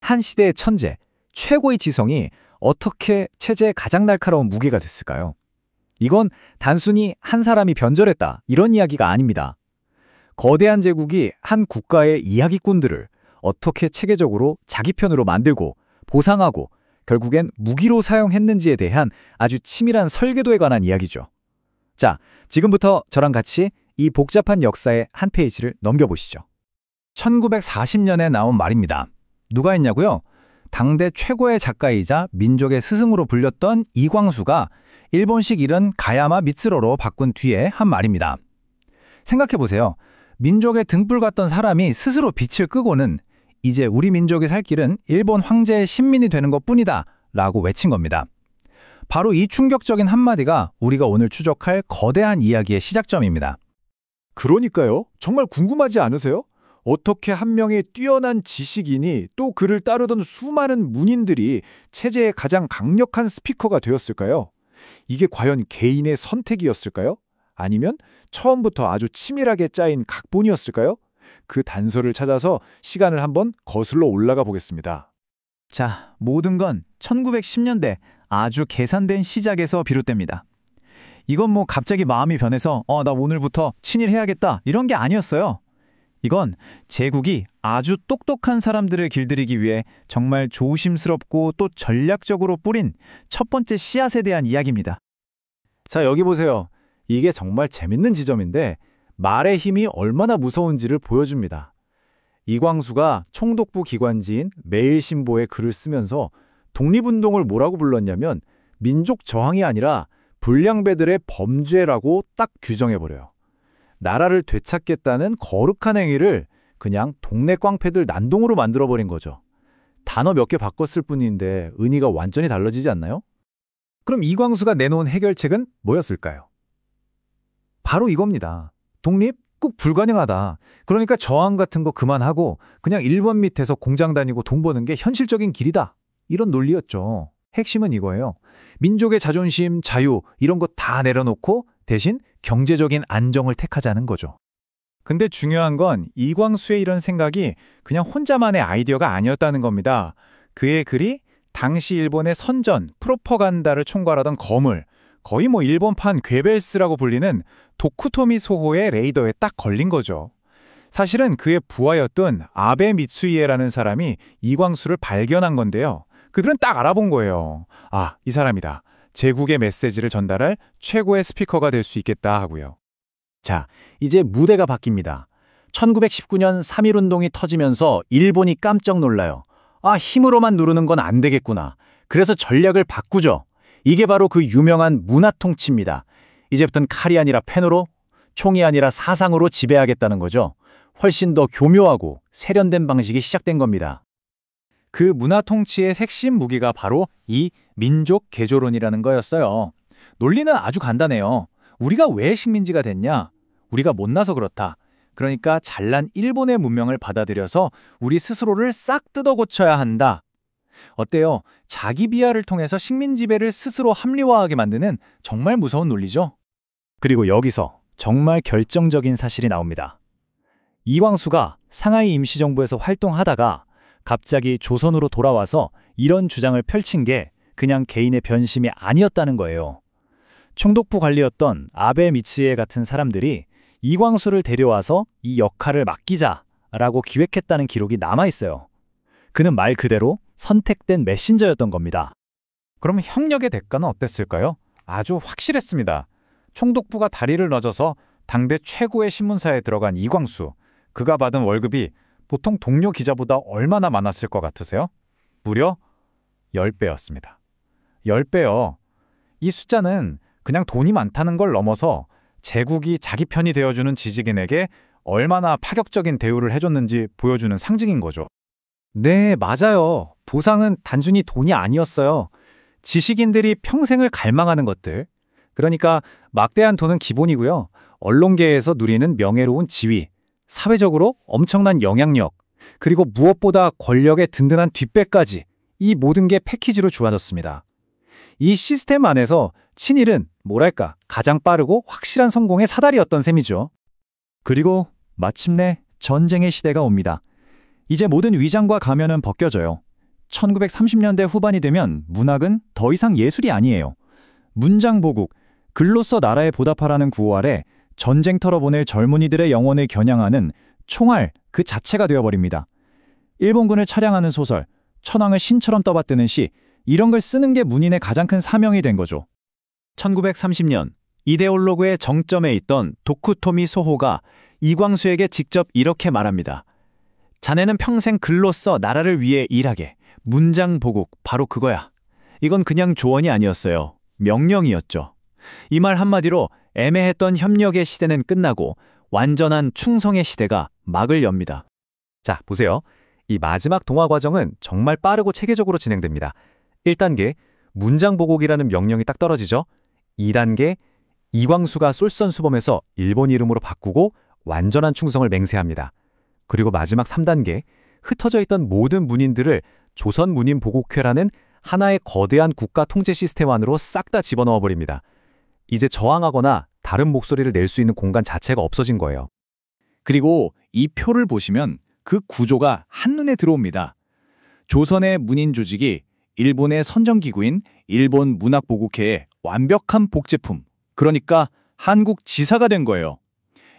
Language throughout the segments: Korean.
한 시대의 천재, 최고의 지성이 어떻게 체제의 가장 날카로운 무게가 됐을까요? 이건 단순히 한 사람이 변절했다, 이런 이야기가 아닙니다. 거대한 제국이 한 국가의 이야기꾼들을 어떻게 체계적으로 자기 편으로 만들고 보상하고 결국엔 무기로 사용했는지에 대한 아주 치밀한 설계도에 관한 이야기죠. 자, 지금부터 저랑 같이 이 복잡한 역사의 한 페이지를 넘겨보시죠. 1940년에 나온 말입니다. 누가 했냐고요? 당대 최고의 작가이자 민족의 스승으로 불렸던 이광수가 일본식 이른 가야마 미츠로로 바꾼 뒤에 한 말입니다. 생각해보세요. 민족의 등불 같던 사람이 스스로 빛을 끄고는 이제 우리 민족이 살 길은 일본 황제의 신민이 되는 것뿐이다 라고 외친 겁니다. 바로 이 충격적인 한마디가 우리가 오늘 추적할 거대한 이야기의 시작점입니다. 그러니까요. 정말 궁금하지 않으세요? 어떻게 한 명의 뛰어난 지식인이 또 그를 따르던 수많은 문인들이 체제의 가장 강력한 스피커가 되었을까요? 이게 과연 개인의 선택이었을까요? 아니면 처음부터 아주 치밀하게 짜인 각본이었을까요? 그 단서를 찾아서 시간을 한번 거슬러 올라가 보겠습니다. 자, 모든 건 1910년대 아주 계산된 시작에서 비롯됩니다. 이건 뭐 갑자기 마음이 변해서 나 오늘부터 친일해야겠다 이런 게 아니었어요. 이건 제국이 아주 똑똑한 사람들을 길들이기 위해 정말 조심스럽고 또 전략적으로 뿌린 첫 번째 씨앗에 대한 이야기입니다. 자, 여기 보세요. 이게 정말 재밌는 지점인데 말의 힘이 얼마나 무서운지를 보여줍니다. 이광수가 총독부 기관지인 매일신보에 글을 쓰면서 독립운동을 뭐라고 불렀냐면 민족 저항이 아니라 불량배들의 범죄라고 딱 규정해버려요. 나라를 되찾겠다는 거룩한 행위를 그냥 동네 깡패들 난동으로 만들어버린 거죠. 단어 몇 개 바꿨을 뿐인데 의미가 완전히 달라지지 않나요? 그럼 이광수가 내놓은 해결책은 뭐였을까요? 바로 이겁니다. 독립? 꼭 불가능하다. 그러니까 저항 같은 거 그만하고 그냥 일본 밑에서 공장 다니고 돈 버는 게 현실적인 길이다. 이런 논리였죠. 핵심은 이거예요. 민족의 자존심, 자유 이런 거 다 내려놓고 대신 경제적인 안정을 택하자는 거죠. 근데 중요한 건 이광수의 이런 생각이 그냥 혼자만의 아이디어가 아니었다는 겁니다. 그의 글이 당시 일본의 선전, 프로퍼간다를 총괄하던 거물, 거의 뭐 일본판 괴벨스라고 불리는 도쿠토미 소호의 레이더에 딱 걸린 거죠. 사실은 그의 부하였던 아베 미츠이에라는 사람이 이광수를 발견한 건데요. 그들은 딱 알아본 거예요. 아, 이 사람이다. 제국의 메시지를 전달할 최고의 스피커가 될 수 있겠다 하고요. 자, 이제 무대가 바뀝니다. 1919년 3.1운동이 터지면서 일본이 깜짝 놀라요. 아, 힘으로만 누르는 건 안 되겠구나. 그래서 전략을 바꾸죠. 이게 바로 그 유명한 문화통치입니다. 이제부터는 칼이 아니라 펜으로, 총이 아니라 사상으로 지배하겠다는 거죠. 훨씬 더 교묘하고 세련된 방식이 시작된 겁니다. 그 문화통치의 핵심 무기가 바로 이 민족 개조론이라는 거였어요. 논리는 아주 간단해요. 우리가 왜 식민지가 됐냐? 우리가 못나서 그렇다. 그러니까 잘난 일본의 문명을 받아들여서 우리 스스로를 싹 뜯어 고쳐야 한다. 어때요? 자기 비하를 통해서 식민 지배를 스스로 합리화하게 만드는 정말 무서운 논리죠? 그리고 여기서 정말 결정적인 사실이 나옵니다. 이광수가 상하이 임시정부에서 활동하다가 갑자기 조선으로 돌아와서 이런 주장을 펼친 게 그냥 개인의 변심이 아니었다는 거예요. 총독부 관리였던 아베 미츠에 같은 사람들이 이광수를 데려와서 이 역할을 맡기자라고 기획했다는 기록이 남아있어요. 그는 말 그대로 선택된 메신저였던 겁니다. 그럼 형력의 대가는 어땠을까요? 아주 확실했습니다. 총독부가 다리를 넣어서 당대 최고의 신문사에 들어간 이광수, 그가 받은 월급이 보통 동료 기자보다 얼마나 많았을 것 같으세요? 무려 10배였습니다. 10배요. 이 숫자는 그냥 돈이 많다는 걸 넘어서 제국이 자기 편이 되어주는 지식인에게 얼마나 파격적인 대우를 해줬는지 보여주는 상징인 거죠. 네, 맞아요. 보상은 단순히 돈이 아니었어요. 지식인들이 평생을 갈망하는 것들. 그러니까 막대한 돈은 기본이고요. 언론계에서 누리는 명예로운 지위, 사회적으로 엄청난 영향력, 그리고 무엇보다 권력의 든든한 뒷배까지 이 모든 게 패키지로 주어졌습니다. 이 시스템 안에서 친일은 뭐랄까 가장 빠르고 확실한 성공의 사다리였던 셈이죠. 그리고 마침내 전쟁의 시대가 옵니다. 이제 모든 위장과 가면은 벗겨져요. 1930년대 후반이 되면 문학은 더 이상 예술이 아니에요. 문장보국, 글로써 나라에 보답하라는 구호 아래 전쟁터로 보낼 젊은이들의 영혼을 겨냥하는 총알 그 자체가 되어버립니다. 일본군을 차량하는 소설, 천황을 신처럼 떠받드는 시, 이런 걸 쓰는 게 문인의 가장 큰 사명이 된 거죠. 1930년 이데올로그의 정점에 있던 도쿠토미 소호가 이광수에게 직접 이렇게 말합니다. 자네는 평생 글로써 나라를 위해 일하게. 문장보국, 바로 그거야. 이건 그냥 조언이 아니었어요. 명령이었죠. 이 말 한마디로 애매했던 협력의 시대는 끝나고 완전한 충성의 시대가 막을 엽니다. 자, 보세요. 이 마지막 동화 과정은 정말 빠르고 체계적으로 진행됩니다. 1단계, 문장보국이라는 명령이 딱 떨어지죠. 2단계, 이광수가 솔선수범해서 일본 이름으로 바꾸고 완전한 충성을 맹세합니다. 그리고 마지막 3단계, 흩어져 있던 모든 문인들을 조선문인보국회라는 하나의 거대한 국가 통제 시스템 안으로 싹 다 집어넣어 버립니다. 이제 저항하거나 다른 목소리를 낼 수 있는 공간 자체가 없어진 거예요. 그리고 이 표를 보시면 그 구조가 한눈에 들어옵니다. 조선의 문인 조직이 일본의 선정기구인 일본 문학보국회의 완벽한 복제품, 그러니까 한국 지사가 된 거예요.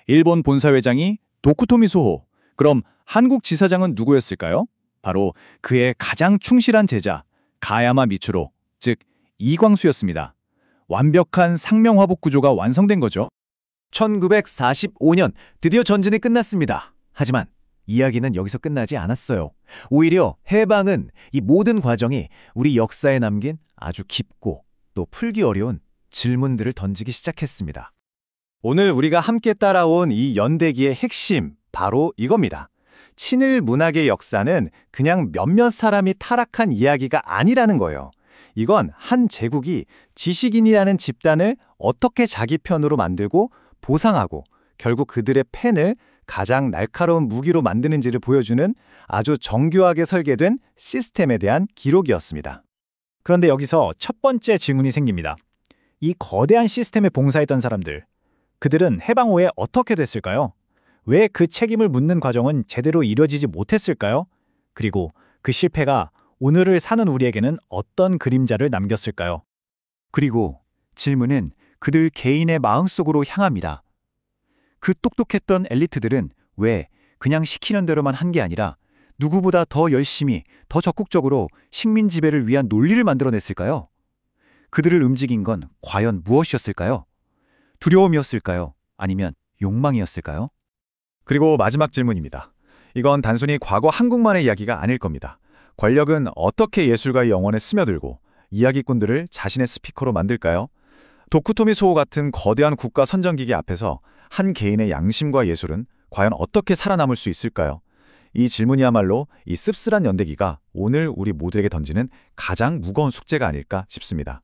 일본 본사회장이 도쿠토미 소호, 그럼 한국 지사장은 누구였을까요? 바로 그의 가장 충실한 제자 가야마 미츠로, 즉 이광수였습니다. 완벽한 상명화복 구조가 완성된 거죠. 1945년 드디어 전쟁이 끝났습니다. 하지만 이야기는 여기서 끝나지 않았어요. 오히려 해방은 이 모든 과정이 우리 역사에 남긴 아주 깊고 또 풀기 어려운 질문들을 던지기 시작했습니다. 오늘 우리가 함께 따라온 이 연대기의 핵심, 바로 이겁니다. 친일 문학의 역사는 그냥 몇몇 사람이 타락한 이야기가 아니라는 거예요. 이건 한 제국이 지식인이라는 집단을 어떻게 자기 편으로 만들고 보상하고 결국 그들의 펜을 가장 날카로운 무기로 만드는지를 보여주는 아주 정교하게 설계된 시스템에 대한 기록이었습니다. 그런데 여기서 첫 번째 질문이 생깁니다. 이 거대한 시스템에 봉사했던 사람들, 그들은 해방 후에 어떻게 됐을까요? 왜 그 책임을 묻는 과정은 제대로 이뤄지지 못했을까요? 그리고 그 실패가 오늘을 사는 우리에게는 어떤 그림자를 남겼을까요? 그리고 질문은 그들 개인의 마음속으로 향합니다. 그 똑똑했던 엘리트들은 왜 그냥 시키는 대로만 한 게 아니라 누구보다 더 열심히, 더 적극적으로 식민 지배를 위한 논리를 만들어냈을까요? 그들을 움직인 건 과연 무엇이었을까요? 두려움이었을까요? 아니면 욕망이었을까요? 그리고 마지막 질문입니다. 이건 단순히 과거 한국만의 이야기가 아닐 겁니다. 권력은 어떻게 예술가의 영혼에 스며들고 이야기꾼들을 자신의 스피커로 만들까요? 도쿠토미 소호 같은 거대한 국가 선정기기 앞에서 한 개인의 양심과 예술은 과연 어떻게 살아남을 수 있을까요? 이 질문이야말로 이 씁쓸한 연대기가 오늘 우리 모두에게 던지는 가장 무거운 숙제가 아닐까 싶습니다.